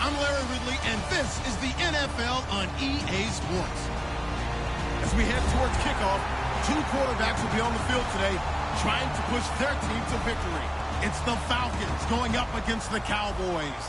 I'm Larry Ridley, and this is the NFL on EA Sports. As we head towards kickoff, two quarterbacks will be on the field today trying to push their team to victory. It's the Falcons going up against the Cowboys.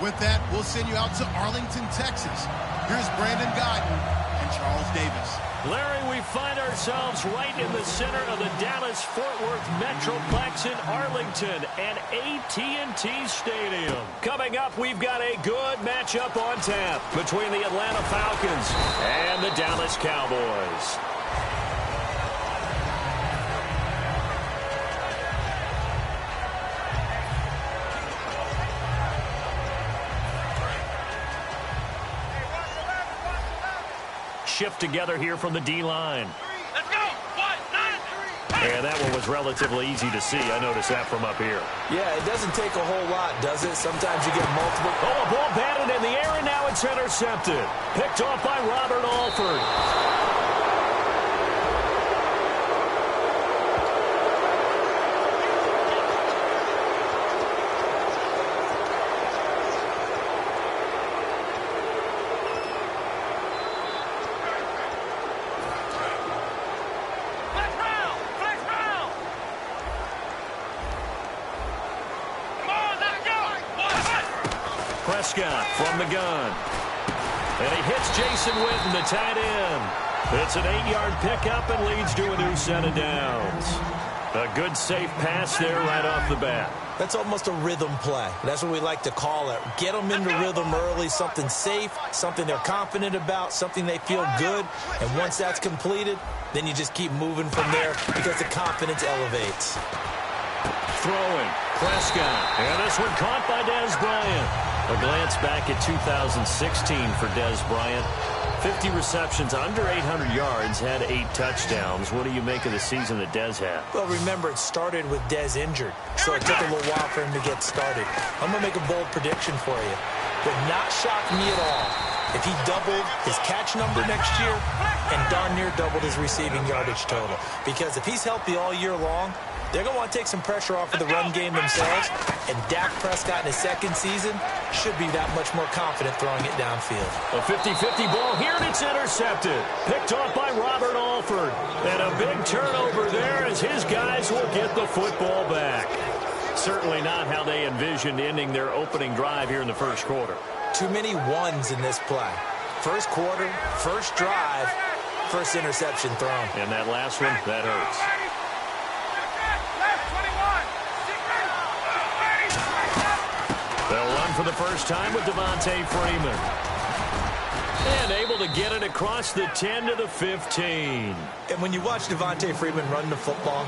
With that, we'll send you out to Arlington, Texas. Here's Brandon Guyton and Charles Davis. Larry, we find ourselves right in the center of the Dallas-Fort Worth Metroplex in Arlington and AT&T Stadium. Coming up, we've got a good matchup on tap between the Atlanta Falcons and the Dallas Cowboys. Shift together here from the D-line. Let's go! 1, 9, 3. And that one was relatively easy to see. I noticed that from up here. Yeah, it doesn't take a whole lot, does it? Sometimes you get multiple. Oh, a ball batted in the air, and now it's intercepted. Picked off by Robert Alford. Prescott from the gun. And he hits Jason Witten, the tight end. It's an 8-yard pickup and leads to a new set of downs. A good, safe pass there right off the bat. That's almost a rhythm play. That's what we like to call it. Get them into rhythm early, something safe, something they're confident about, something they feel good. And once that's completed, then you just keep moving from there because the confidence elevates. Throwing, Prescott. And this one caught by Dez Bryant. A glance back at 2016 for Dez Bryant. 50 receptions, under 800 yards, had 8 touchdowns. What do you make of the season that Dez had? Well, remember, it started with Dez injured, so it took a little while for him to get started. I'm going to make a bold prediction for you. Would not shock me at all if he doubled his catch number next year and darn near doubled his receiving yardage total. Because if he's healthy all year long, they're going to want to take some pressure off of the run game themselves, and Dak Prescott in his second season should be that much more confident throwing it downfield. A 50-50 ball here, and it's intercepted. Picked off by Robert Alford. And a big turnover there as his guys will get the football back. Certainly not how they envisioned ending their opening drive here in the first quarter. Too many ones in this play. First quarter, first drive, first interception thrown. And that last one, that hurts. They'll run for the first time with Devontae Freeman. And able to get it across the 10 to the 15. And when you watch Devontae Freeman run the football,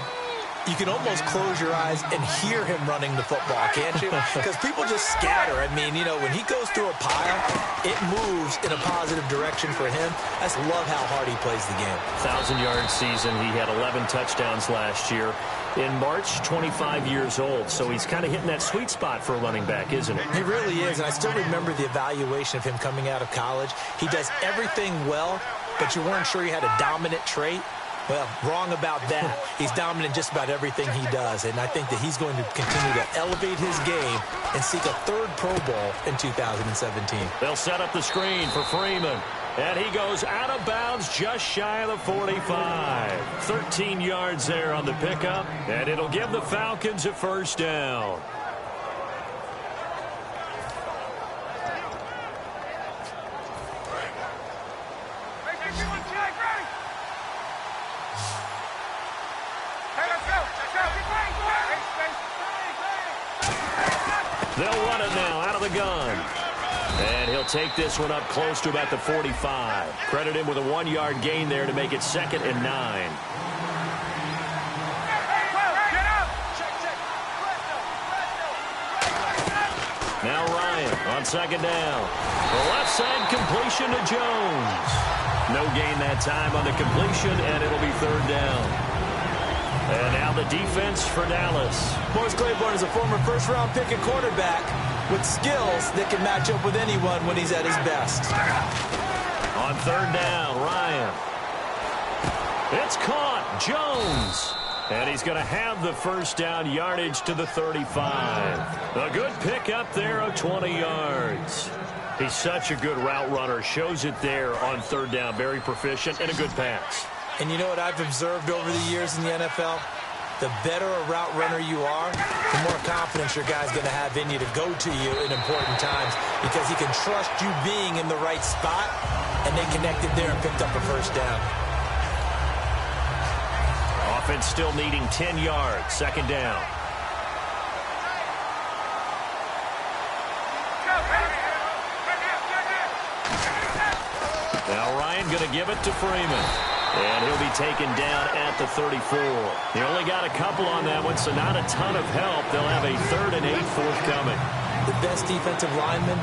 you can almost close your eyes and hear him running the football, can't you? Because people just scatter. I mean, you know, when he goes through a pile, it moves in a positive direction for him. I just love how hard he plays the game. 1,000-yard season. He had 11 touchdowns last year. In March, 25 years old. So he's kind of hitting that sweet spot for a running back, isn't it? He really is. And I still remember the evaluation of him coming out of college. He does everything well, but you weren't sure he had a dominant trait. Well, wrong about that. He's dominant in just about everything he does, and I think that he's going to continue to elevate his game and seek a third Pro Bowl in 2017. They'll set up the screen for Freeman. And he goes out of bounds just shy of the 45. 13 yards there on the pickup, and it'll give the Falcons a first down. They'll run it now out of the gun. And he'll take this one up close to about the 45. Credit him with a 1-yard gain there to make it 2nd and 9. Now Ryan on 2nd down. The left side completion to Jones. No gain that time on the completion, and it'll be 3rd down. And now the defense for Dallas. Morris Claiborne is a former first-round pick at quarterback with skills that can match up with anyone when he's at his best. On 3rd down, Ryan. It's caught. Jones. And he's going to have the first down yardage to the 35. A good pickup there of 20 yards. He's such a good route runner. Shows it there on 3rd down. Very proficient and a good pass. And you know what I've observed over the years in the NFL? The better a route runner you are, the more confidence your guy's going to have in you to go to you in important times because he can trust you being in the right spot, and they connected there and picked up a first down. Offense still needing 10 yards. 2nd down. Now Ryan going to give it to Freeman. And he'll be taken down at the 34. He only got a couple on that one, so not a ton of help. They'll have a 3rd and 8 forthcoming. The best defensive linemen,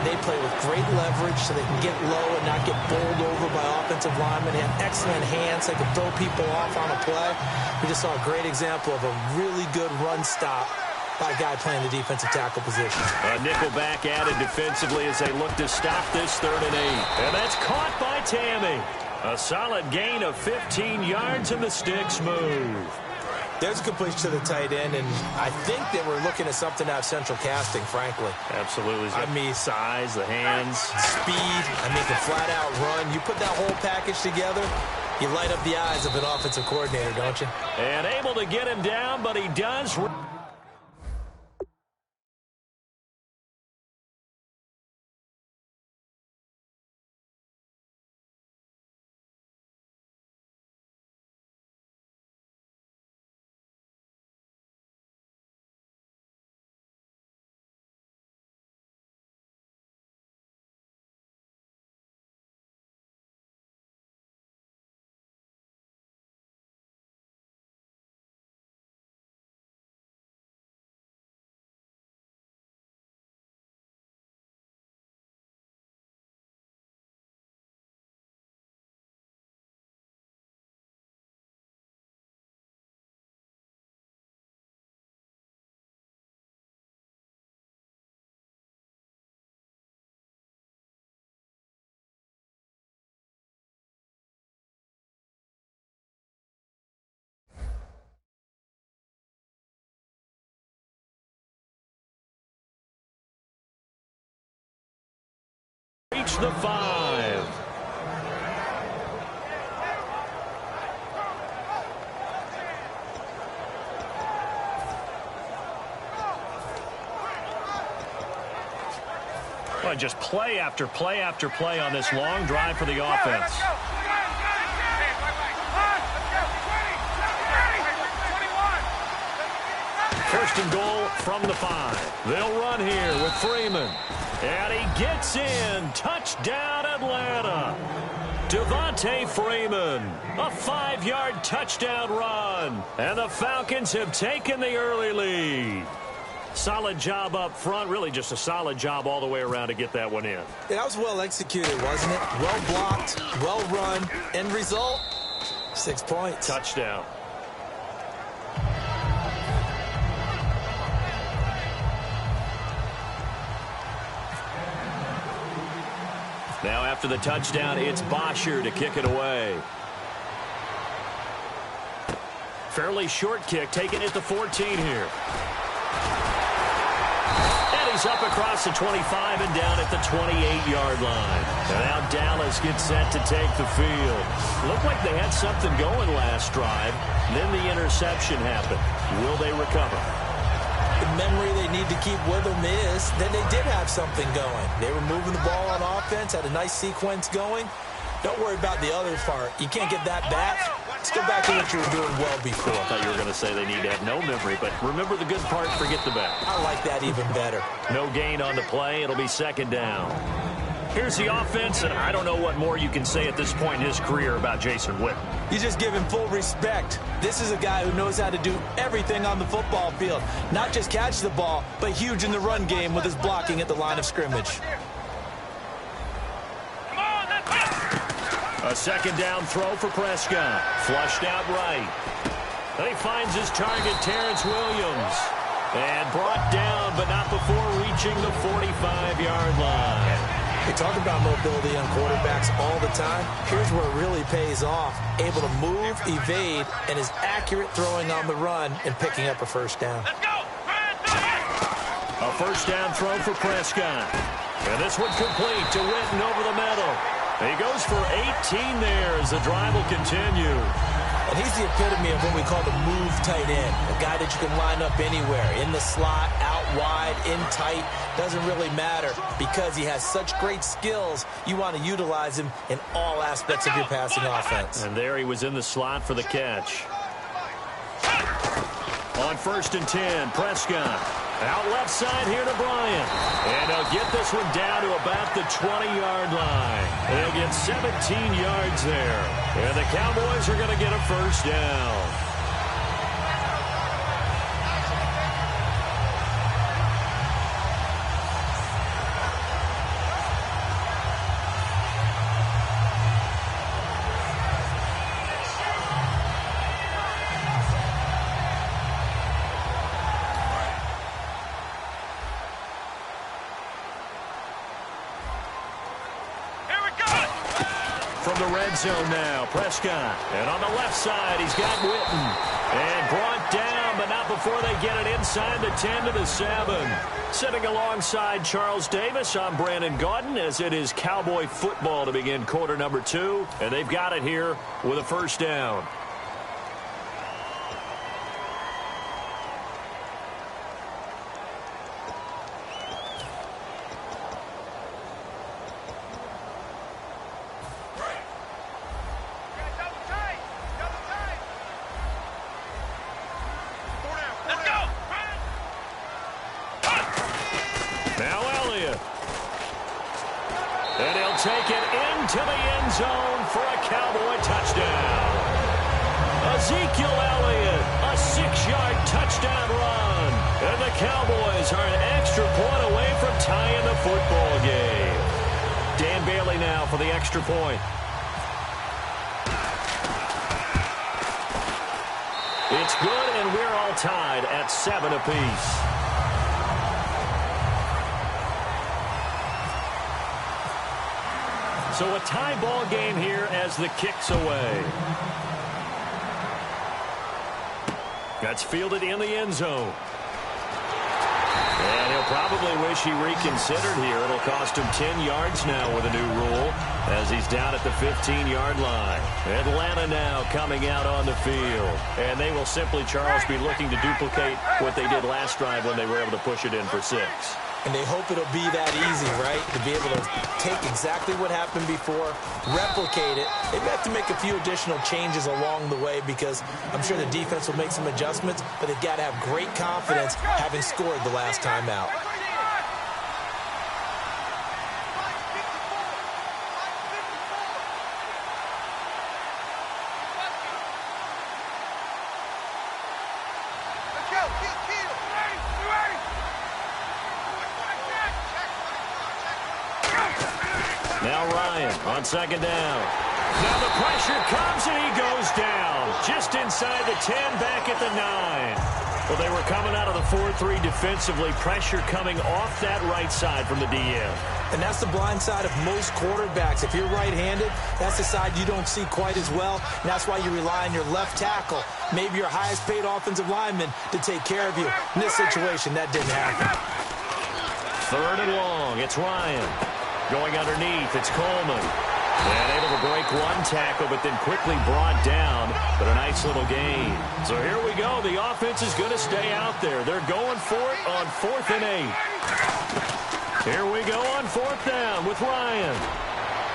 they play with great leverage so they can get low and not get bowled over by offensive linemen. They have excellent hands. They can throw people off on a play. We just saw a great example of a really good run stop by a guy playing the defensive tackle position. A nickel back added defensively as they look to stop this 3rd and 8. And that's caught by Tammy. A solid gain of 15 yards, and the sticks move. There's a completion to the tight end, and I think that we're looking at something out of central casting, frankly. Absolutely. I mean, size, the hands. Speed. I mean, the flat-out run. You put that whole package together, you light up the eyes of an offensive coordinator, don't you? And able to get him down, but he does. Reach the 5. Well, just play after play after play on this long drive for the offense. First and goal from the 5. They'll run here with Freeman. And he gets in. Touchdown, Atlanta. Devontae Freeman. A 5-yard touchdown run. And the Falcons have taken the early lead. Solid job up front. Really just a solid job all the way around to get that one in. Yeah, that was well executed, wasn't it? Well blocked, well run. End result, 6 points. Touchdown. Now after the touchdown, it's Bosher to kick it away. Fairly short kick, taking it to 14 here. And he's up across the 25 and down at the 28-yard line. And now Dallas gets set to take the field. Looked like they had something going last drive. Then the interception happened. Will they recover? The memory they need to keep with them is that they did have something going. They were moving the ball on offense, had a nice sequence going. Don't worry about the other part. You can't get that back. Let's go back to what you were doing well before. I thought you were going to say they need to have no memory, but remember the good part, forget the bad. I like that even better. No gain on the play. It'll be second down. Here's the offense, and I don't know what more you can say at this point in his career about Jason Witten. You just give him full respect. This is a guy who knows how to do everything on the football field. Not just catch the ball, but huge in the run game with his blocking at the line of scrimmage. A second down throw for Prescott. Flushed out right. He finds his target, Terrence Williams. And brought down, but not before reaching the 45-yard line. We talk about mobility on quarterbacks all the time. Here's where it really pays off. Able to move, evade, and is accurate throwing on the run and picking up a first down. Let's go! A first down throw for Prescott. And this one complete to Witten over the middle. He goes for 18 there as the drive will continue. And he's the epitome of what we call the move tight end. A guy that you can line up anywhere. In the slot, out wide, in tight. Doesn't really matter because he has such great skills. You want to utilize him in all aspects of your passing offense. And there he was in the slot for the catch. On 1st and 10, Prescott. Out left side here to Bryant. And he'll get this one down to about the 20-yard line. They'll get 17 yards there. And the Cowboys are going to get a first down. From the red zone now, Prescott. And on the left side, he's got Witten. And brought down, but not before they get it inside the 10 to the 7. Sitting alongside Charles Davis, I'm Brandon Gaudin, as it is Cowboy football to begin quarter number 2. And they've got it here with a first down. Take it into the end zone for a Cowboy touchdown. Ezekiel Elliott, a 6-yard touchdown run. And the Cowboys are an extra point away from tying the football game. Dan Bailey now for the extra point. It's good, and we're all tied at 7 apiece. So a tie ball game here as the kick's away. That's fielded in the end zone. And he'll probably wish he reconsidered here. It'll cost him 10 yards now with a new rule as he's down at the 15-yard line. Atlanta now coming out on the field. And they will simply, Charles, be looking to duplicate what they did last drive when they were able to push it in for 6. And they hope it'll be that easy, right? To be able to take exactly what happened before, replicate it. They've got to make a few additional changes along the way because I'm sure the defense will make some adjustments, but they've got to have great confidence having scored the last time out. Now Ryan on second down. Now the pressure comes and he goes down. Just inside the 10, back at the 9. Well, they were coming out of the 4-3 defensively. Pressure coming off that right side from the DM. And that's the blind side of most quarterbacks. If you're right-handed, that's the side you don't see quite as well. And that's why you rely on your left tackle, maybe your highest-paid offensive lineman, to take care of you. In this situation, that didn't happen. 3rd and long. It's Ryan. Going underneath, it's Coleman. And able to break one tackle, but then quickly brought down. But a nice little gain. So here we go. The offense is going to stay out there. They're going for it on 4th and 8. Here we go on 4th down with Ryan.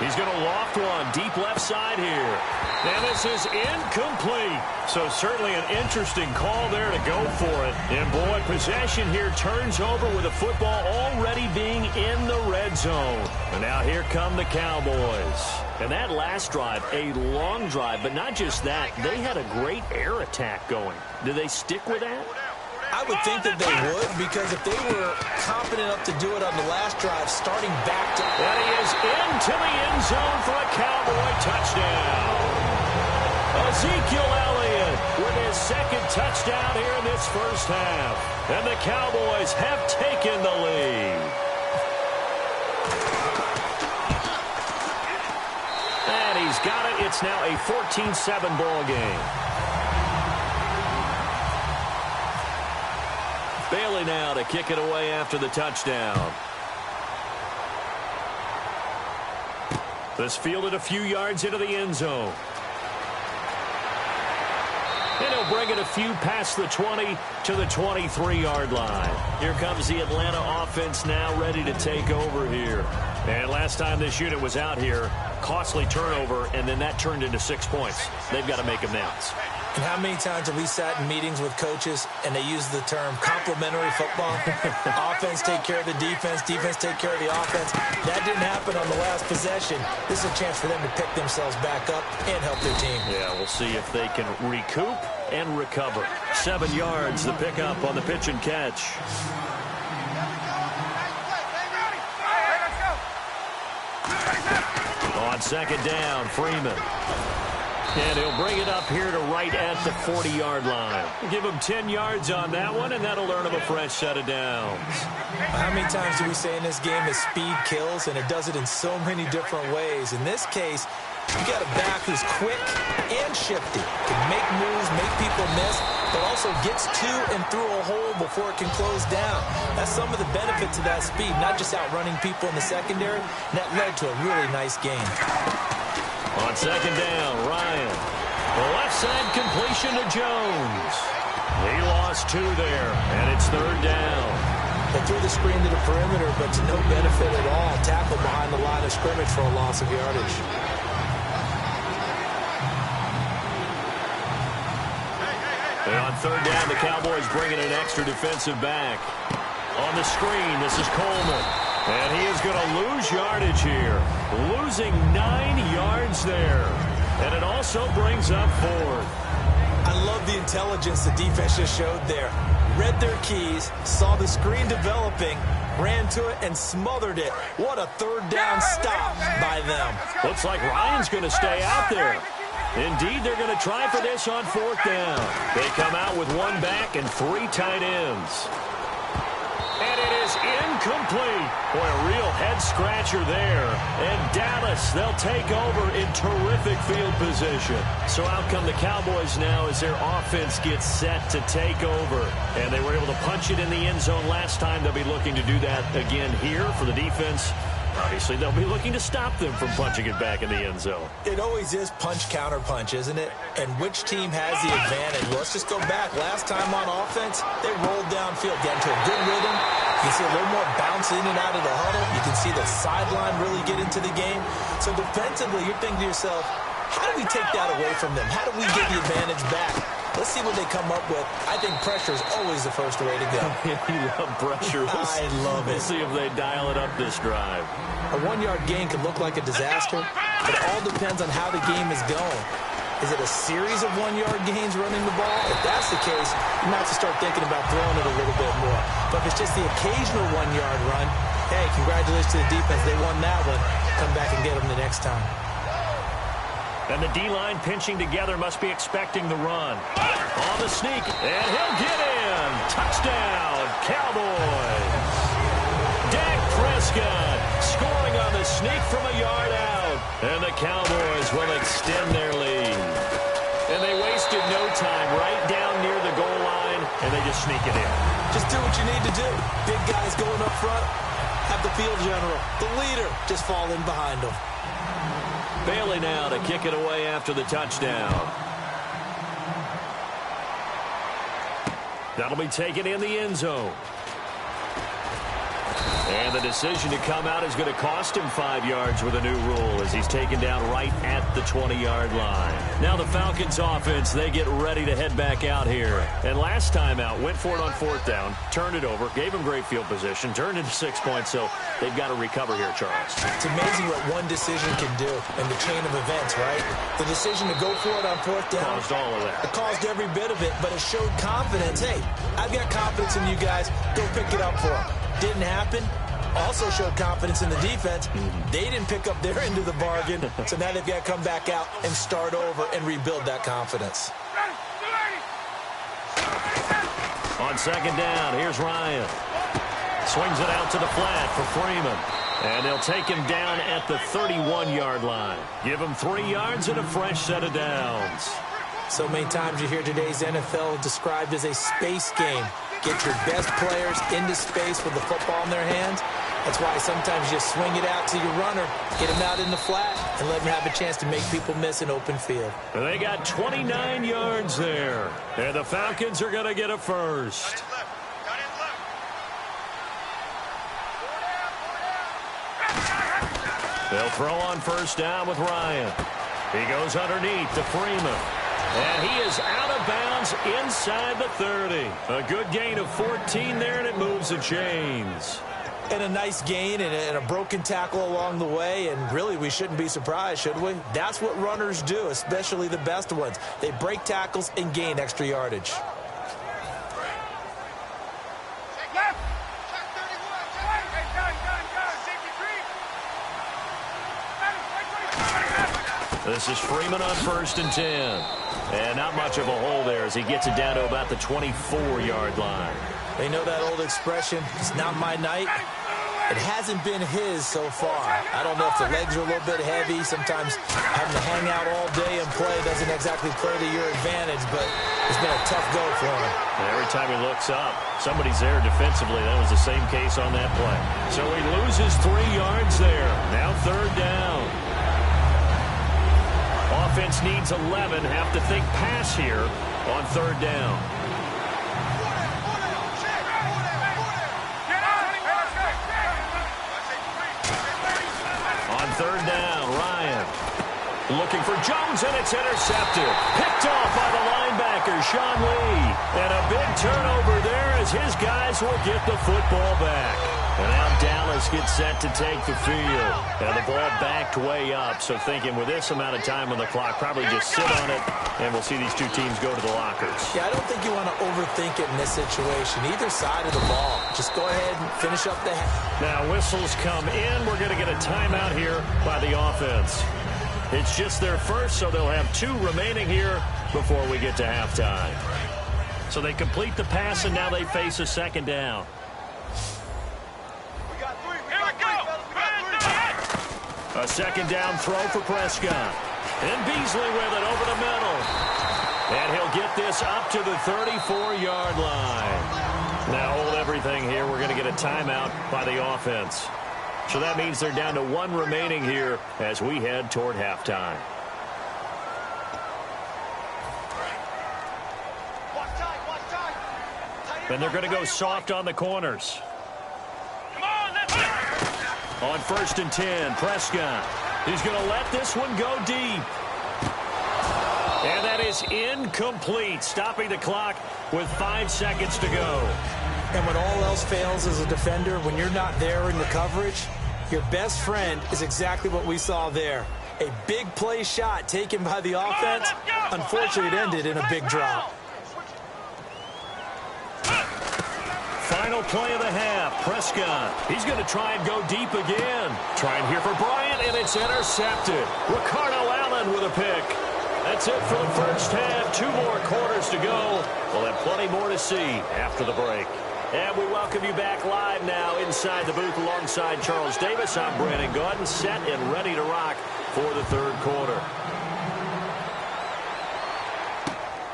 He's going to loft one deep left side here. And this is incomplete. So certainly an interesting call there to go for it. And boy, possession here turns over with the football already being in the red zone. And now here come the Cowboys. And that last drive, a long drive, but not just that. They had a great air attack going. Do they stick with that? I would think that they would, because if they were confident enough to do it on the last drive, starting back to... And he is into the end zone for a Cowboy touchdown. Ezekiel Elliott with his 2nd touchdown here in this first half. And the Cowboys have taken the lead. And he's got it. It's now a 14-7 ball game. Bailey now to kick it away after the touchdown. This fielded a few yards into the end zone. And he'll bring it a few past the 20 to the 23-yard line. Here comes the Atlanta offense now ready to take over here. And last time this unit was out here, costly turnover, and then that turned into 6 points. They've got to make amends. And how many times have we sat in meetings with coaches and they use the term complementary football? Offense take care of the defense, defense take care of the offense. That didn't happen on the last possession. This is a chance for them to pick themselves back up and help their team. Yeah, we'll see if they can recoup and recover. 7 yards, the pickup on the pitch and catch. On 2nd down, Freeman. And he'll bring it up here to right at the 40-yard line. Give him 10 yards on that one, and that'll earn him a fresh set of downs. How many times do we say in this game that speed kills, and it does it in so many different ways? In this case, you got a back who's quick and shifty, can make moves, make people miss, but also gets to and through a hole before it can close down. That's some of the benefits of that speed, not just outrunning people in the secondary. And that led to a really nice game. On 2nd down, Ryan. The left side completion to Jones. He lost 2 there, and it's 3rd down. They threw the screen to the perimeter, but to no benefit at all. Tackle behind the line of scrimmage for a loss of yardage. And on 3rd down, the Cowboys bringing an extra defensive back. On the screen, this is Coleman. And he is going to lose yardage here. Losing 9 yards there. And it also brings up 4th. I love the intelligence the defense just showed there. Read their keys, saw the screen developing, ran to it, and smothered it. What a 3rd down stop by them. Looks like Ryan's going to stay out there. Indeed, they're going to try for this on 4th down. They come out with 1 back and 3 tight ends. And it is incomplete. Boy, a real head-scratcher there. And Dallas, they'll take over in terrific field position. So out come the Cowboys now as their offense gets set to take over. And they were able to punch it in the end zone last time. They'll be looking to do that again here for the defense. Obviously, they'll be looking to stop them from punching it back in the end zone. It always is punch-counter-punch, isn't it? And which team has the advantage? Well, let's just go back. Last time on offense, they rolled downfield, got into a good rhythm. You can see a little more bounce in and out of the huddle. You can see the sideline really get into the game. So defensively, you're thinking to yourself, how do we take that away from them? How do we get the advantage back? Let's see what they come up with. I think pressure is always the first way to go. You love pressure. I love it. We'll see if they dial it up this drive. A 1-yard gain can look like a disaster, but it all depends on how the game is going. Is it a series of 1-yard gains running the ball? If that's the case, you might have to start thinking about throwing it a little bit more. But if it's just the occasional 1-yard run, hey, congratulations to the defense. They won that one. Come back and get them the next time. And the D-line pinching together must be expecting the run. On the sneak, and he'll get in. Touchdown, Cowboys. Dak Prescott scoring on the sneak from a yard out. And the Cowboys will extend their lead. And they wasted no time right down near the goal line, and they just sneak it in. Just do what you need to do. Big guys going up front. Have the field general, the leader, just fall in behind them. Bailey now to kick it away after the touchdown. That'll be taken in the end zone. And the decision to come out is going to cost him 5 yards with a new rule as he's taken down right at the 20-yard line. Now the Falcons offense, they get ready to head back out here. And last time out, went for it on 4th down, turned it over, gave him great field position, turned into 6 points, so they've got to recover here, Charles. It's amazing what one decision can do in the chain of events, right? The decision to go for it on 4th down. Caused all of that. It caused every bit of it, but it showed confidence. Hey, I've got confidence in you guys. Go pick it up for them. Didn't happen. Also showed confidence in the defense. They didn't pick up their end of the bargain, so now they've got to come back out and start over and rebuild that confidence. On 2nd down, here's Ryan. Swings it out to the flat for Freeman. And they'll take him down at the 31-yard line. Give him 3 yards and a fresh set of downs. So many times you hear today's NFL described as a space game. Get your best players into space with the football in their hands. That's why sometimes you swing it out to your runner, get him out in the flat, and let him have a chance to make people miss an open field. They got 29 yards there. And the Falcons are going to get a first. They'll throw on 1st down with Ryan. He goes underneath to Freeman. And he is out of bounds inside the 30. A good gain of 14 there, and it moves the chains. And a nice gain and a broken tackle along the way, and really we shouldn't be surprised, should we? That's what runners do, especially the best ones. They break tackles and gain extra yardage. This is Freeman on 1st and 10. And not much of a hole there as he gets it down to about the 24-yard line. They know that old expression, it's not my night. It hasn't been his so far. I don't know if the legs are a little bit heavy. Sometimes having to hang out all day and play doesn't exactly play to your advantage, but it's been a tough go for him. And every time he looks up, somebody's there defensively. That was the same case on that play. So he loses 3 yards there. Now 3rd down. Offense needs 11. Have to think pass here on 3rd down. On 3rd down, Ryan looking for Jones, and it's intercepted. Picked off by the linebacker, Sean Lee. And a big turnover there as his guys will get the football back. And now Dallas gets set to take the field. And the ball backed way up, so thinking with this amount of time on the clock, probably just sit on it, and we'll see these two teams go to the lockers. Yeah, I don't think you want to overthink it in this situation. Either side of the ball. Just go ahead and finish up the half. Now whistles come in. We're going to get a timeout here by the offense. It's just their first, so they'll have 2 remaining here before we get to halftime. So they complete the pass, and now they face a 2nd down. A 2nd down throw for Prescott. And Beasley with it over the middle. And he'll get this up to the 34-yard line. Now hold everything here. We're going to get a timeout by the offense. So that means they're down to 1 remaining here as we head toward halftime. And they're going to go soft on the corners. On 1st and 10, Prescott. He's going to let this one go deep. And that is incomplete, stopping the clock with 5 seconds to go. And when all else fails as a defender, when you're not there in the coverage, your best friend is exactly what we saw there. A big play shot taken by the offense. Unfortunately, it ended in a big drop. Final play of the half, Prescott. He's going to try and go deep again. Trying here for Bryant, and it's intercepted. Ricardo Allen done with a pick. That's it for the first half. 2 more quarters to go. We'll have plenty more to see after the break. And we welcome you back live now inside the booth alongside Charles Davis. I'm Brandon Gaudin, set and ready to rock for the third quarter.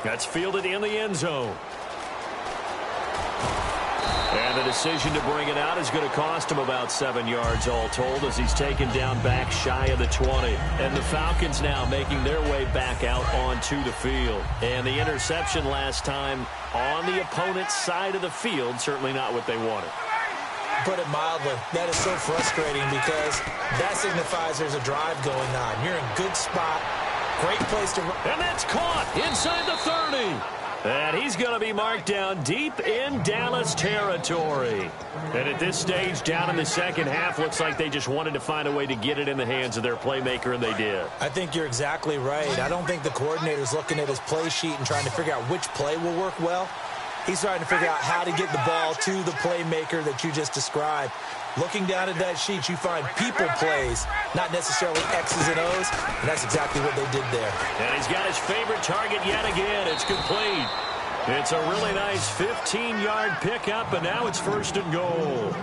That's fielded in the end zone. And the decision to bring it out is going to cost him about 7 yards all told as he's taken down back shy of the 20. And the Falcons now making their way back out onto the field. And the interception last time on the opponent's side of the field, certainly not what they wanted. Put it mildly, that is so frustrating because that signifies there's a drive going on. You're in good spot, great place to run. And that's caught inside the 30. And he's going to be marked down deep in Dallas territory. And at this stage, down in the second half, looks like they just wanted to find a way to get it in the hands of their playmaker, and they did. I think you're exactly right. I don't think the coordinator's looking at his play sheet and trying to figure out which play will work well. He's trying to figure out how to get the ball to the playmaker that you just described. Looking down at that sheet, you find people plays, not necessarily X's and O's, and that's exactly what they did there. And he's got his favorite target yet again. It's complete. It's a really nice 15-yard pickup, and now it's 1st and goal.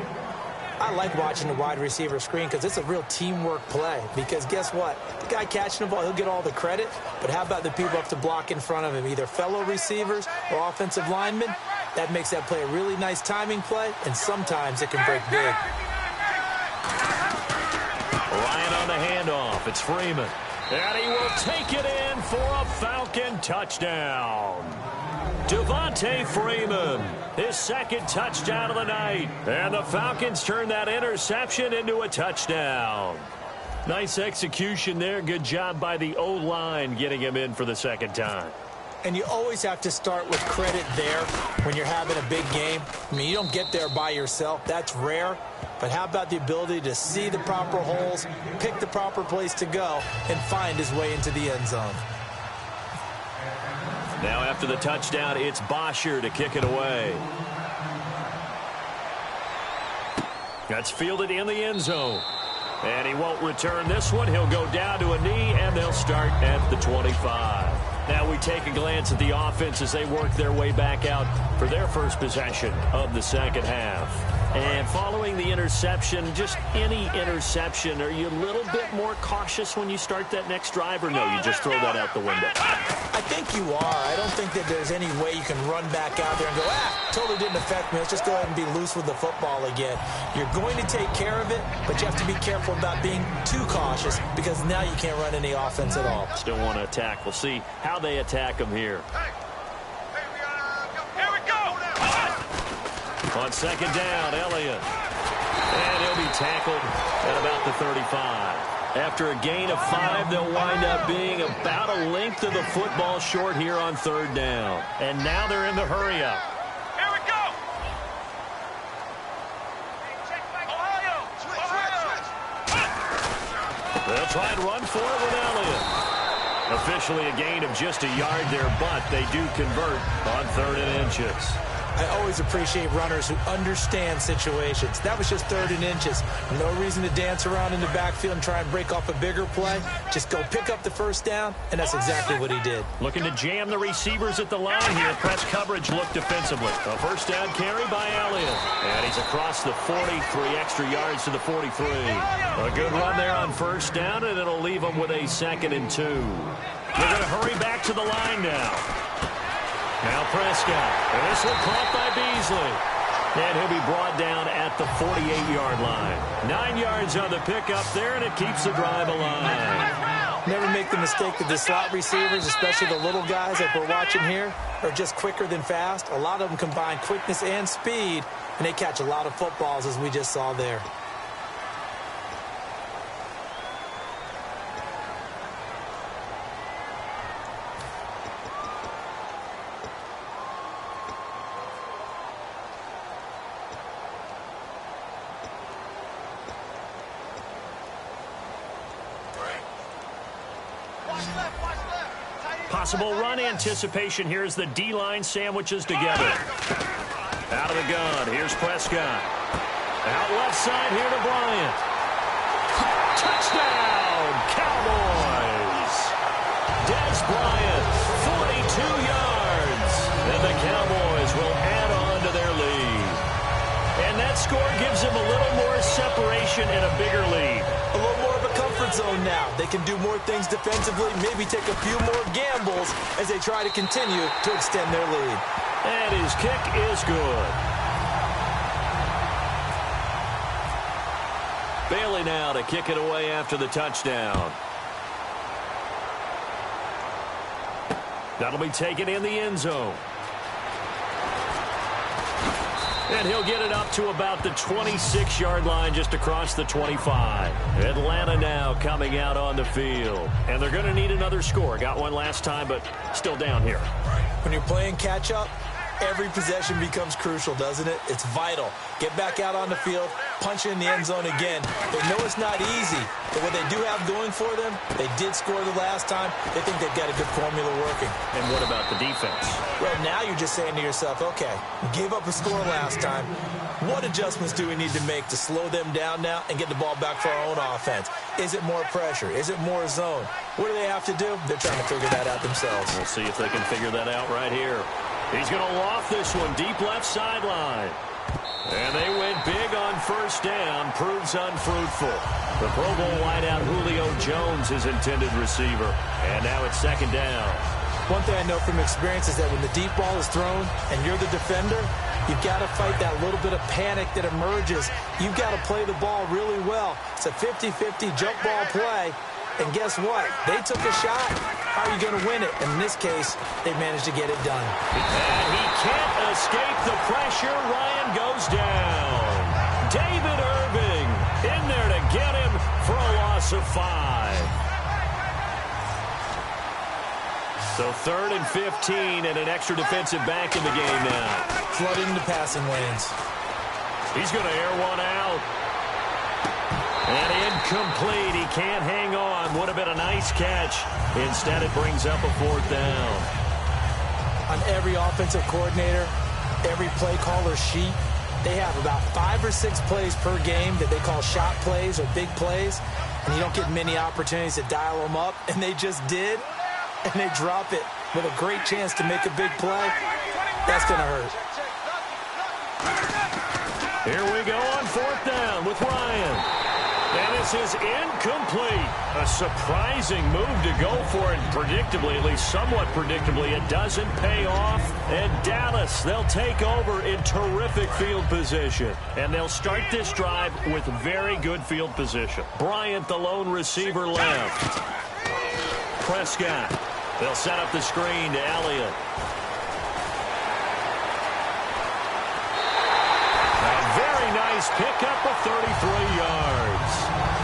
I like watching the wide receiver screen because it's a real teamwork play. Because guess what? The guy catching the ball, he'll get all the credit. But how about the people up to block in front of him, either fellow receivers or offensive linemen? That makes that play a really nice timing play, and sometimes it can break big. Ryan on the handoff. It's Freeman. And he will take it in for a Falcon touchdown. Devontae Freeman, his second touchdown of the night. And the Falcons turn that interception into a touchdown. Nice execution there. Good job by the O-line getting him in for the second time. And you always have to start with credit there when you're having a big game. I mean, you don't get there by yourself. That's rare. But how about the ability to see the proper holes, pick the proper place to go, and find his way into the end zone? Now after the touchdown, it's Bosher to kick it away. That's fielded in the end zone. And he won't return this one. He'll go down to a knee, and they'll start at the 25. Now we take a glance at the offense as they work their way back out for their first possession of the second half. And following the interception, just any interception, are you a little bit more cautious when you start that next drive, or no, you just throw that out the window? I think you are. I don't think that there's any way you can run back out there and go, totally didn't affect me. Let's just go ahead and be loose with the football again. You're going to take care of it, but you have to be careful about being too cautious because now you can't run any offense at all. Still want to attack. We'll see how they attack him here. Here we go. On second down, Elliott. And he'll be tackled at about the 35. After a gain of 5, they'll wind up being about a length of the football short here on third down. And now they're in the hurry-up. Here we go. They'll try and run for it with Elliott. Officially a gain of just a yard there, but they do convert on 3rd and inches. I always appreciate runners who understand situations. That was just 3rd and inches. No reason to dance around in the backfield and try and break off a bigger play. Just go pick up the first down, and that's exactly what he did. Looking to jam the receivers at the line here. Press coverage look defensively. A first down carry by Elliott. And he's across the 40, 3 extra yards to the 43. A good run there on first down, and it'll leave him with a 2nd and 2. They're going to hurry back to the line now. Now Prescott, and this one caught by Beasley. And he'll be brought down at the 48-yard line. 9 yards on the pickup there, and it keeps the drive alive. Never make the mistake that the slot receivers, especially the little guys like we're watching here, are just quicker than fast. A lot of them combine quickness and speed, and they catch a lot of footballs, as we just saw there. Possible run anticipation here as the D-line sandwiches together. Out of the gun, here's Prescott. Out left side here to Bryant. Touchdown, Cowboys! separation and a bigger lead. A little more of a comfort zone now. They can do more things defensively, maybe take a few more gambles as they try to continue to extend their lead. And his kick is good. Bailey now to kick it away after the touchdown. That'll be taken in the end zone. And he'll get it up to about the 26-yard line, just across the 25. Atlanta now coming out on the field. And they're going to need another score. Got one last time, but still down here. When you're playing catch-up, every possession becomes crucial, doesn't it? It's vital. Get back out on the field, punch in the end zone again. They know it's not easy, but what they do have going for them, they did score the last time. They think they've got a good formula working. And what about the defense? Well, now you're just saying to yourself, okay, we gave up a score last time. What adjustments do we need to make to slow them down now and get the ball back for our own offense? Is it more pressure? Is it more zone? What do they have to do? They're trying to figure that out themselves. We'll see if they can figure that out right here. He's going to loft this one deep left sideline. And they went big on first down. Proves unfruitful. The Pro Bowl wideout Julio Jones is intended receiver. And now it's second down. One thing I know from experience is that when the deep ball is thrown and you're the defender, you've got to fight that little bit of panic that emerges. You've got to play the ball really well. It's a 50-50 jump ball play. And guess what? They took a shot. How are you going to win it? And in this case, they managed to get it done. And he can't escape the pressure. Ryan goes down. David Irving in there to get him for a loss of 5. So 3rd and 15 and an extra defensive back in the game now. Flooding the passing lanes. He's going to air one out. And incomplete. He can't hang on. Would have been a nice catch. Instead, it brings up a 4th down. On every offensive coordinator, every play caller sheet, they have about 5 or 6 plays per game that they call shot plays or big plays. And you don't get many opportunities to dial them up. And they just did. And they drop it with a great chance to make a big play. That's going to hurt. Here we go on 4th down with Ryan. And this is incomplete. A surprising move to go for it. Predictably, at least somewhat predictably, it doesn't pay off. And Dallas, they'll take over in terrific field position. And they'll start this drive with very good field position. Bryant, the lone receiver, left. Prescott. They'll set up the screen to Elliott. A very nice pickup of 33 yards.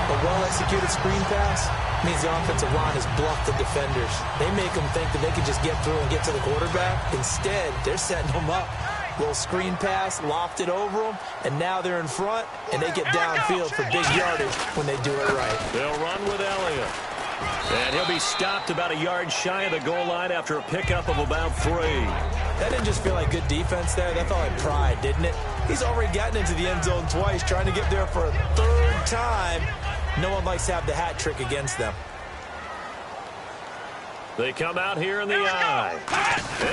A well-executed screen pass means the offensive line has bluffed the defenders. They make them think that they can just get through and get to the quarterback. Instead, they're setting them up. Little screen pass, lofted over them, and now they're in front, and they get downfield for big yardage when they do it right. They'll run with Elliott. And he'll be stopped about a yard shy of the goal line after a pickup of about 3. That didn't just feel like good defense there. That felt like pride, didn't it? He's already gotten into the end zone twice, trying to get there for a 3rd time. No one likes to have the hat trick against them. They come out here in the eye.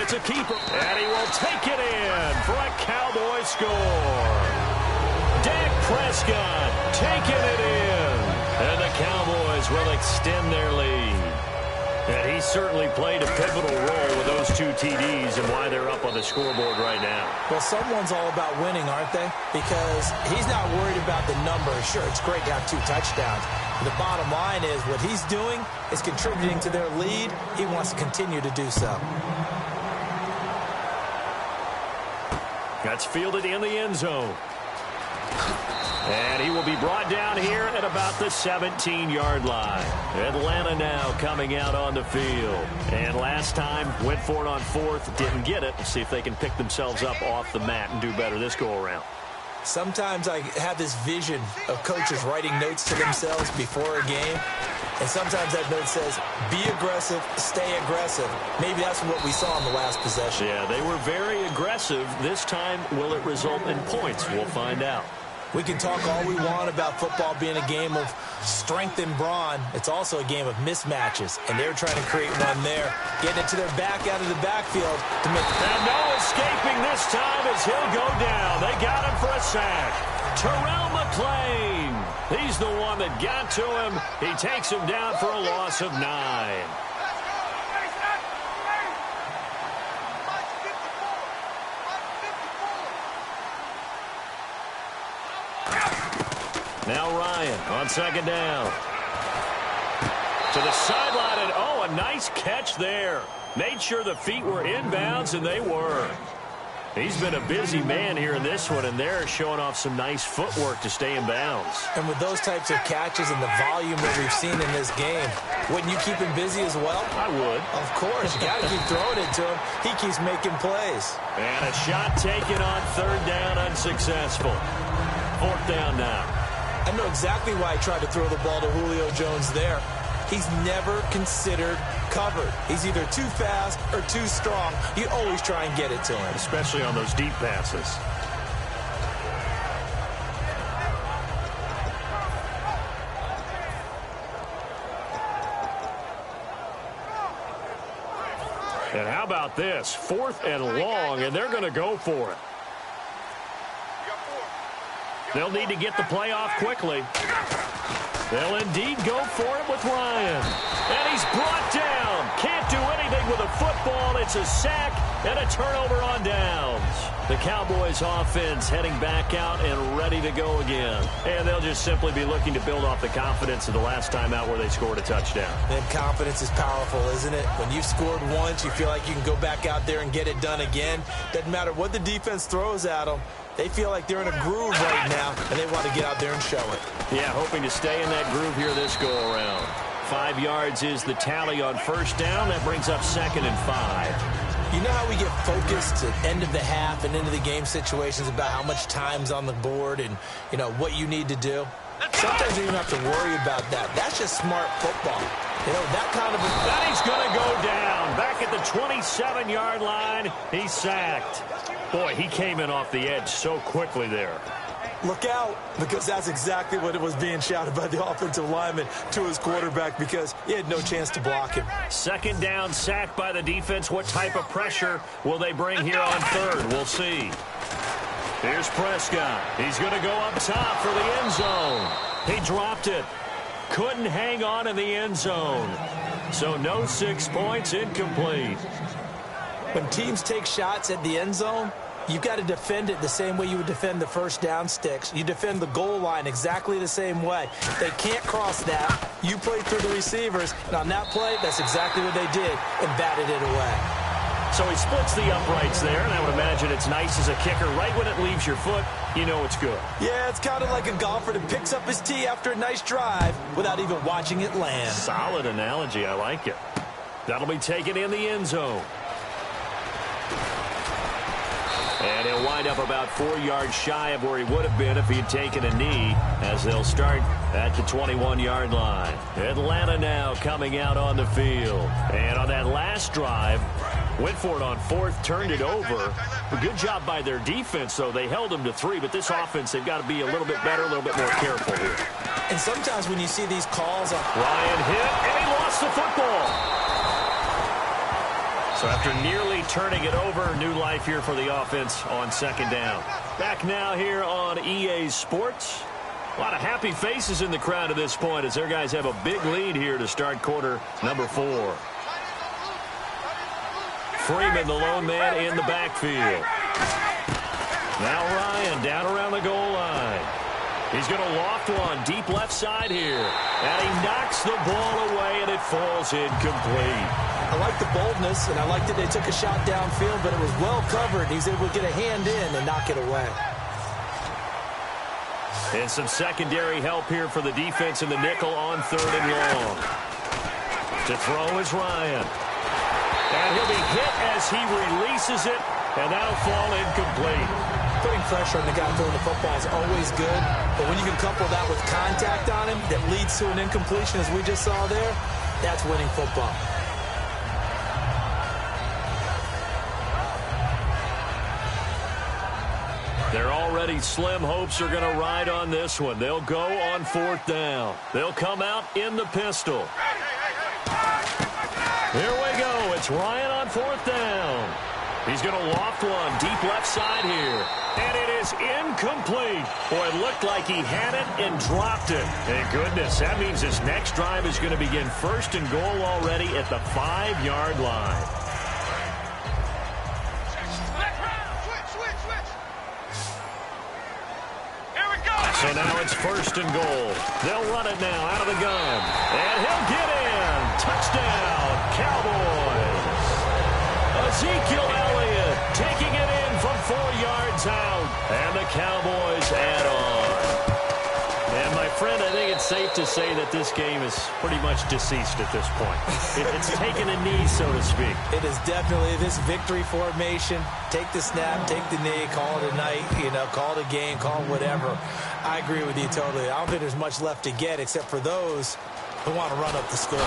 It's a keeper. And he will take it in for a Cowboy score. Dak Prescott taking it in. And the Cowboys will extend their lead. And he certainly played a pivotal role with those 2 TDs and why they're up on the scoreboard right now. Well, someone's all about winning, aren't they? Because he's not worried about the number. Sure, it's great to have 2 touchdowns. But the bottom line is what he's doing is contributing to their lead. He wants to continue to do so. That's fielded in the end zone. And he will be brought down here at about the 17-yard line. Atlanta now coming out on the field. And last time, went for it on 4th, didn't get it. Let's see if they can pick themselves up off the mat and do better this go-around. Sometimes I have this vision of coaches writing notes to themselves before a game. And sometimes that note says, be aggressive, stay aggressive. Maybe that's what we saw in the last possession. Yeah, they were very aggressive. This time, will it result in points? We'll find out. We can talk all we want about football being a game of strength and brawn. It's also a game of mismatches, and they're trying to create one there. Getting it to their back out of the backfield to make... And no escaping this time as he'll go down. They got him for a sack. Terrell McClain. He's the one that got to him. He takes him down for a loss of 9. Now Ryan on second down. To the sideline, and oh, a nice catch there. Made sure the feet were inbounds, and they were. He's been a busy man here in this one, and they're showing off some nice footwork to stay in bounds. And with those types of catches and the volume that we've seen in this game, wouldn't you keep him busy as well? I would. Of course. You got to keep throwing it to him. He keeps making plays. And a shot taken on third down, unsuccessful. Fourth down now. I know exactly why I tried to throw the ball to Julio Jones there. He's never considered covered. He's either too fast or too strong. You always try and get it to him. Especially on those deep passes. And how about this? 4th and long, and they're going to go for it. They'll need to get the play off quickly. They'll indeed go for it with Ryan. And he's brought down. Can't do anything with a football. It's a sack and a turnover on downs. The Cowboys offense heading back out and ready to go again. And they'll just simply be looking to build off the confidence of the last time out where they scored a touchdown. And confidence is powerful, isn't it? When you've scored once, you feel like you can go back out there and get it done again. Doesn't matter what the defense throws at them. They feel like they're in a groove right now, and they want to get out there and show it. Yeah, hoping to stay in that groove here this go-around. 5 yards is the tally on first down. That brings up 2nd and 5. You know how we get focused at end of the half and into the game situations about how much time's on the board and, you know, what you need to do? Sometimes you don't have to worry about that. That's just smart football. You know, that kind of... That he's going to go down. Back at the 27-yard line, he's sacked. Boy, he came in off the edge so quickly there. Look out, because that's exactly what it was being shouted by the offensive lineman to his quarterback because he had no chance to block him. 2nd down, sacked by the defense. What type of pressure will they bring here on 3rd? We'll see. Here's Prescott. He's going to go up top for the end zone. He dropped it. Couldn't hang on in the end zone. So no 6 points, incomplete. When teams take shots at the end zone, you've got to defend it the same way you would defend the first down sticks. You defend the goal line exactly the same way. They can't cross that. You play through the receivers, and on that play, that's exactly what they did and batted it away. So he splits the uprights there, and I would imagine it's nice as a kicker. Right when it leaves your foot, you know it's good. Yeah, it's kind of like a golfer that picks up his tee after a nice drive without even watching it land. Solid analogy. I like it. That'll be taken in the end zone. And he'll wind up about 4 yards shy of where he would have been if he had taken a knee, as they'll start at the 21-yard line. Atlanta now coming out on the field. And on that last drive, went for it on 4th, turned it over. A good job by their defense, though. They held them to 3, but this offense, they've got to be a little bit better, a little bit more careful here. And sometimes when you see these calls on... Ryan hit, and he lost the football. So after nearly turning it over, new life here for the offense on 2nd down. Back now here on EA Sports. A lot of happy faces in the crowd at this point as their guys have a big lead here to start quarter number 4. Freeman, the lone man in the backfield. Now Ryan down around the goal line. He's going to loft one deep left side here. And he knocks the ball away, and it falls incomplete. I like the boldness, and I like that they took a shot downfield, but it was well covered. He's able to get a hand in and knock it away. And some secondary help here for the defense in the nickel on 3rd and long. To throw is Ryan. And he'll be hit as he releases it, and that'll fall incomplete. Putting pressure on the guy throwing the football is always good, but when you can couple that with contact on him that leads to an incompletion, as we just saw there, that's winning football. Their already slim hopes are going to ride on this one. They'll go on 4th down. They'll come out in the pistol. Here we go. It's Ryan on 4th down. He's going to loft one deep left side here. And it is incomplete. Boy, it looked like he had it and dropped it. Thank goodness. That means his next drive is going to begin 1st and goal already at the 5-yard line. So now it's 1st and goal. They'll run it now out of the gun. And he'll get in. Touchdown, Cowboys. Ezekiel Elliott taking it in from 4 yards out. And the Cowboys add on. And my friend, I think it's safe to say that this game is pretty much deceased at this point. It's taken a knee, so to speak. It is definitely this victory formation. Take the snap, take the knee, call it a night, call it a game, call it whatever. I agree with you totally. I don't think there's much left to get except for those who want to run up the score.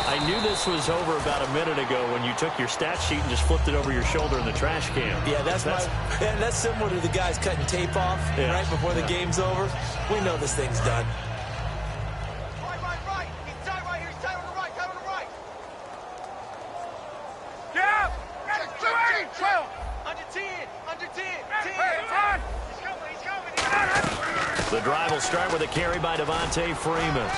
I knew this was over about a minute ago when you took your stat sheet and just flipped it over your shoulder in the trash can. Yeah, that's similar to the guys cutting tape off right before the game's over. We know this thing's done. Right. He's tight right here. He's tight on the right. Tight on the right. Yeah. 12. Under 10. Under 10. 10. He's coming. The drive will start with a carry by Devontae Freeman.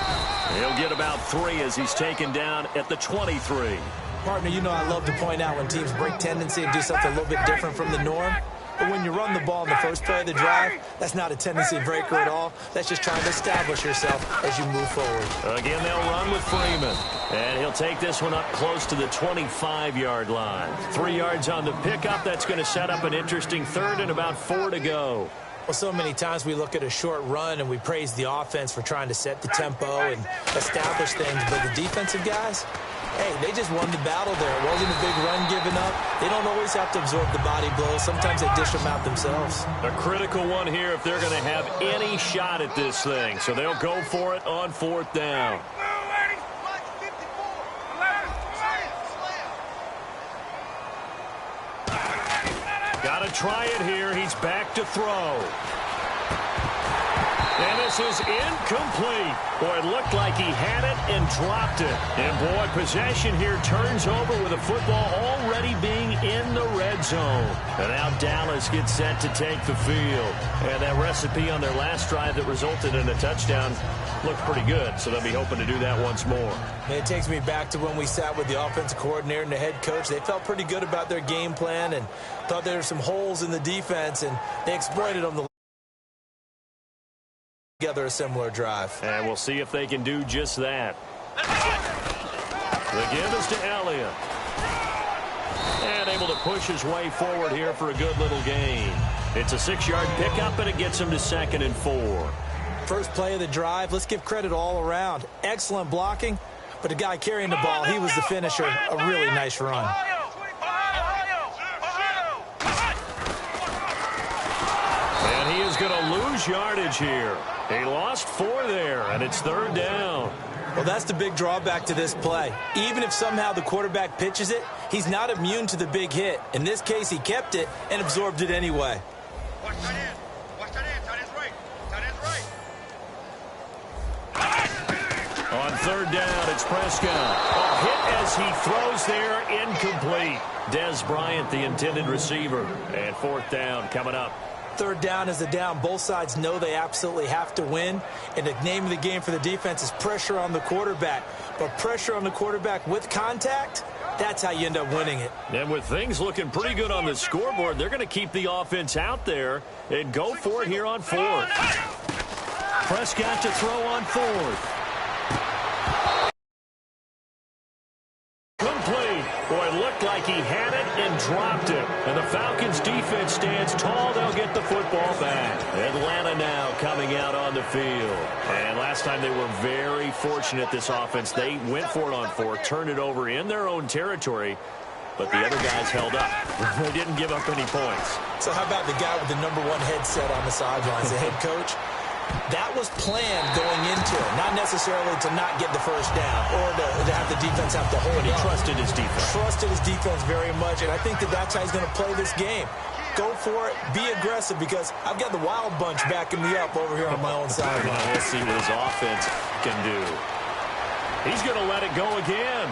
He'll get about 3 as he's taken down at the 23. Partner, I love to point out when teams break tendency and do something a little bit different from the norm. But when you run the ball in the first play of the drive, that's not a tendency breaker at all. That's just trying to establish yourself as you move forward. Again, they'll run with Freeman. And he'll take this one up close to the 25-yard line. 3 yards on the pickup. That's going to set up an interesting 3rd and about 4 to go. Well, so many times we look at a short run and we praise the offense for trying to set the tempo and establish things. But the defensive guys, hey, they just won the battle there. It wasn't a big run given up. They don't always have to absorb the body blows. Sometimes they dish them out themselves. A critical one here if they're going to have any shot at this thing. So they'll go for it on 4th down. Got to try it here. He's back to throw. And this is incomplete. Boy, it looked like he had it and dropped it. And, boy, possession here turns over with the football already being in the red zone. And now Dallas gets set to take the field. And that recipe on their last drive that resulted in a touchdown looked pretty good, so they'll be hoping to do that once more. It takes me back to when we sat with the offensive coordinator and the head coach. They felt pretty good about their game plan and thought there were some holes in the defense, and they exploited them together a similar drive. And we'll see if they can do just that. The give is to Elliott. And able to push his way forward here for a good little gain. It's a 6-yard pickup, and it gets him to 2nd and 4. First play of the drive, let's give credit all around. Excellent blocking, but the guy carrying the ball, he was the finisher. A really nice run. And he is going to lose yardage here. He lost 4 there, and it's 3rd down. Well, that's the big drawback to this play. Even if somehow the quarterback pitches it, he's not immune to the big hit. In this case, he kept it and absorbed it anyway. Watch that in. Watch that in. Tight end's right. Tight end's right. On 3rd down, it's Prescott. A hit as he throws there, incomplete. Dez Bryant, the intended receiver. And 4th down coming up. 3rd down is a down. Both sides know they absolutely have to win. And the name of the game for the defense is pressure on the quarterback. But pressure on the quarterback with contact, that's how you end up winning it. And with things looking pretty good on the scoreboard, they're going to keep the offense out there and go for it here on 4th. Prescott to throw on 4th. Complete. Boy, it looked like he had it and dropped it. And the Falcons defense stands tall. They'll get the football back. Atlanta now coming out on the field. And last time they were very fortunate, this offense. They went for it on 4th, turned it over in their own territory. But the other guys held up. They didn't give up any points. So how about the guy with the #1 headset on the sidelines, the head coach? That was planned going into it, not necessarily to not get the first down or to have the defense have to hold it. He trusted his defense. Trusted his defense very much, and I think that's how he's going to play this game. go for it, be aggressive, because I've got the wild bunch backing me up over here on my own sideline. Well, we'll see what his offense can do. He's going to let it go again.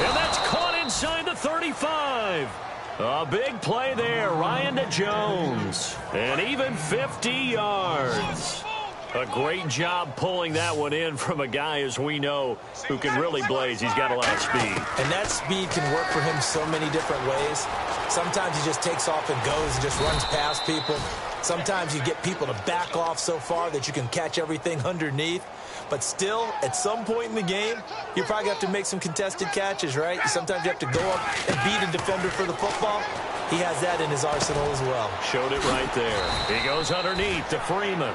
And that's caught inside the 35. A big play there, Ryan to Jones. And even 50 yards. A great job pulling that one in from a guy, as we know, who can really blaze. He's got a lot of speed. And that speed can work for him so many different ways. Sometimes he just takes off and goes and just runs past people. Sometimes you get people to back off so far that you can catch everything underneath. But still, at some point in the game, you probably have to make some contested catches, right? Sometimes you have to go up and beat a defender for the football. He has that in his arsenal as well. Showed it right there. He goes underneath to Freeman.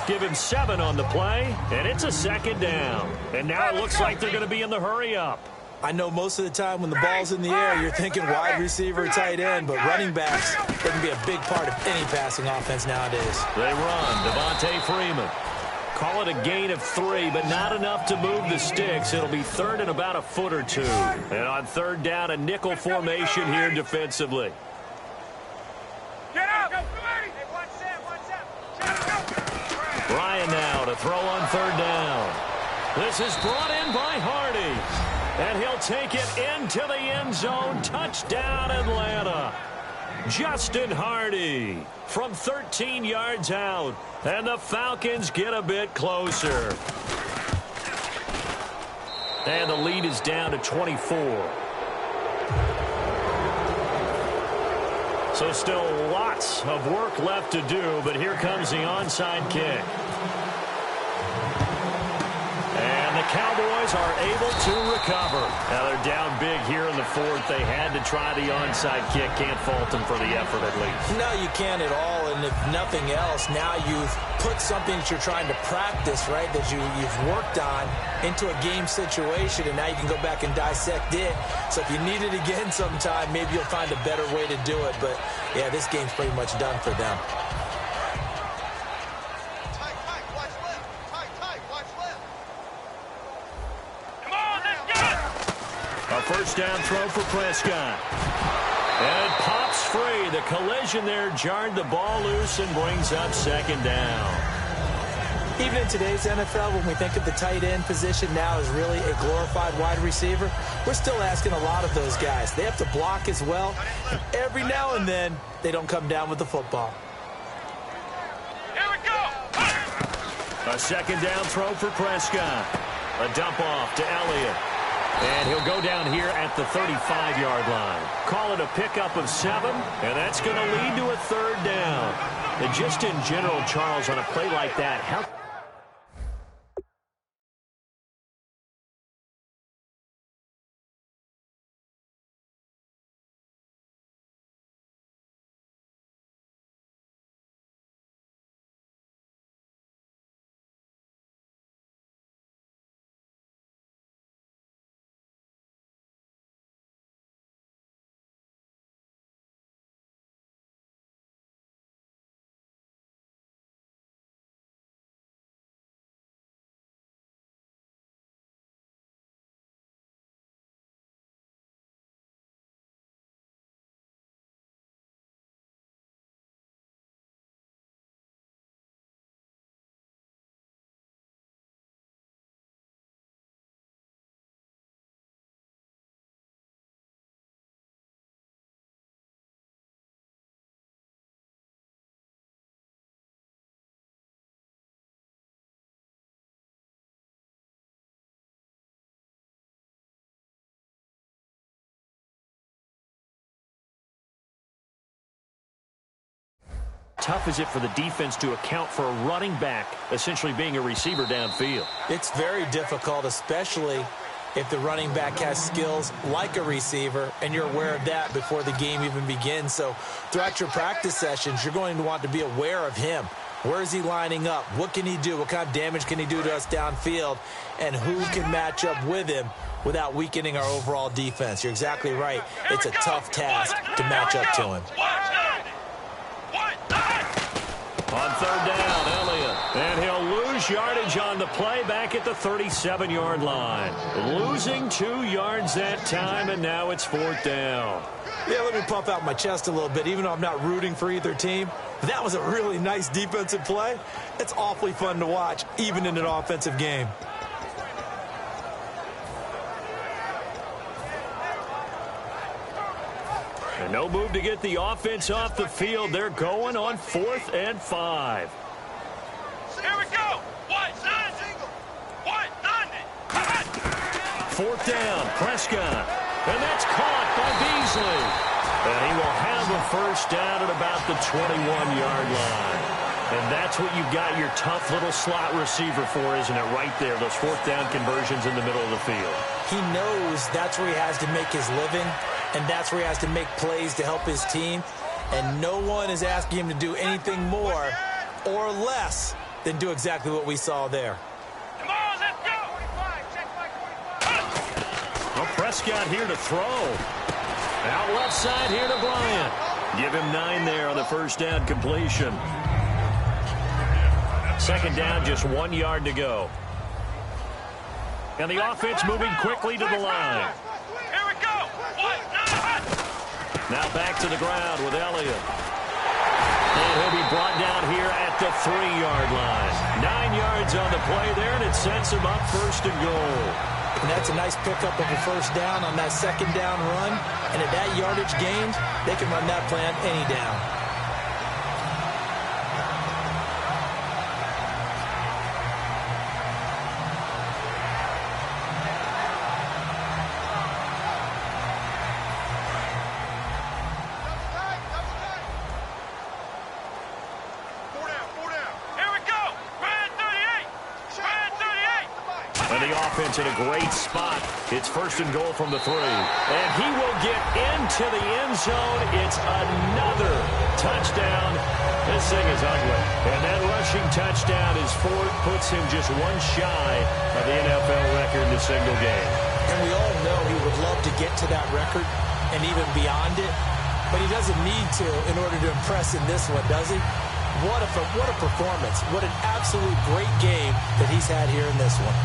Give him 7 on the play, and it's a second down. And now it looks like they're going to be in the hurry-up. I know most of the time when the ball's in the air, you're thinking wide receiver, tight end, but running backs, they can be a big part of any passing offense nowadays. They run. Devontae Freeman. Call it a gain of 3, but not enough to move the sticks. It'll be third and about a foot or 2. And on third down, a nickel formation here defensively. Get up! Ryan now to throw on third down. This is brought in by Hardy. And he'll take it into the end zone. Touchdown, Atlanta. Justin Hardy from 13 yards out. And the Falcons get a bit closer. And the lead is down to 24. So still lots of work left to do, but here comes the onside kick. And the Cowboys are able to recover. Now they're down big here in the fourth. They had to try the onside kick. Can't fault them for the effort at least. No, you can't at all. And if nothing else, now you've put something that you're trying to practice, right, that you've worked on into a game situation, and now you can go back and dissect it. So if you need it again sometime, maybe you'll find a better way to do it. But, yeah, this game's pretty much done for them. A first down throw for Prescott. And it pops free. The collision there jarred the ball loose and brings up second down. Even in today's NFL, when we think of the tight end position now as really a glorified wide receiver, we're still asking a lot of those guys. They have to block as well. And every now and then, they don't come down with the football. Here we go! A second down throw for Prescott. A dump off to Elliott. And he'll go down here at the 35-yard line. Call it a pickup of 7, and that's going to lead to a third down. And just in general, Charles, on a play like that, how... tough is it for the defense to account for a running back essentially being a receiver downfield? It's very difficult, especially if the running back has skills like a receiver, and you're aware of that before the game even begins. So throughout your practice sessions, you're going to want to be aware of him. Where is he lining up? What can he do? What kind of damage can he do to us downfield? And who can match up with him without weakening our overall defense? You're exactly right. It's a tough task to match up to him. On third down, Elliott. And he'll lose much yardage on the play back at the 37-yard line. Losing 2 yards that time, and now it's 4th down. Yeah, let me puff out my chest a little bit, even though I'm not rooting for either team. That was a really nice defensive play. It's awfully fun to watch, even in an offensive game. And no move to get the offense off the field. They're going on 4th and 5. Here we go. 4th down, Prescott. And that's caught by Beasley. And he will have a first down at about the 21-yard line. And that's what you've got your tough little slot receiver for, isn't it? Right there, those 4th down conversions in the middle of the field. He knows that's where he has to make his living, and that's where he has to make plays to help his team. And no one is asking him to do anything more or less than do exactly what we saw there. Come on, let's go. Well, Prescott here to throw. Out left side here to Bryant. Give him 9 there on the first down completion. 2nd down, just 1 yard to go. And the offense moving quickly to the line. Here we go. Now back to the ground with Elliott. And he'll be brought down here at the 3-yard line. 9 yards on the play there, and it sets him up 1st and goal. And that's a nice pickup of a first down on that 2nd down run. And at that yardage gained, they can run that plan any down. In a great spot. It's 1st and goal from the 3. And he will get into the end zone. It's another touchdown. This thing is ugly. And that rushing touchdown is 4. Puts him just 1 shy of the NFL record in a single game. And we all know he would love to get to that record and even beyond it. But he doesn't need to in order to impress in this one, does he? What a performance. What an absolute great game that he's had here in this one.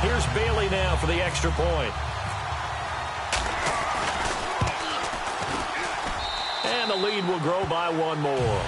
Here's Bailey now for the extra point. And the lead will grow by 1 more.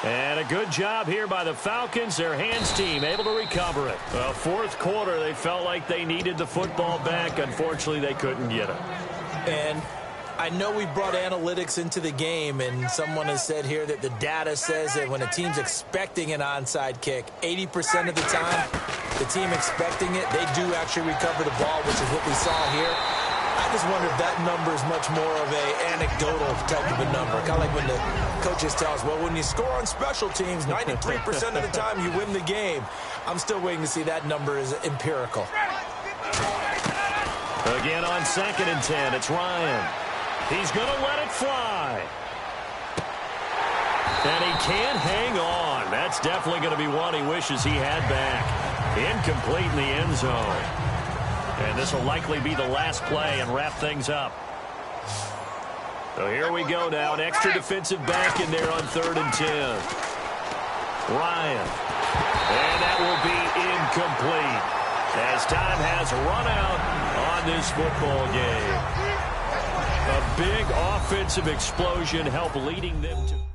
And a good job here by the Falcons. Their hands team able to recover it. 4th quarter, they felt like they needed the football back. Unfortunately, they couldn't get it. And I know we brought analytics into the game, and someone has said here that the data says that when a team's expecting an onside kick, 80% of the time, the team expecting it, they do actually recover the ball, which is what we saw here. I just wonder if that number is much more of an anecdotal type of a number. Kind of like when the coaches tell us, well, when you score on special teams, 93% of the time you win the game. I'm still waiting to see that number is empirical. Again on 2nd and 10, it's Ryan. He's going to let it fly. And he can't hang on. That's definitely going to be one he wishes he had back. Incomplete in the end zone. And this will likely be the last play and wrap things up. So here we go now. An extra defensive back in there on 3rd and 10. Ryan. And that will be incomplete as time has run out on this football game. A big offensive explosion helped leading them to...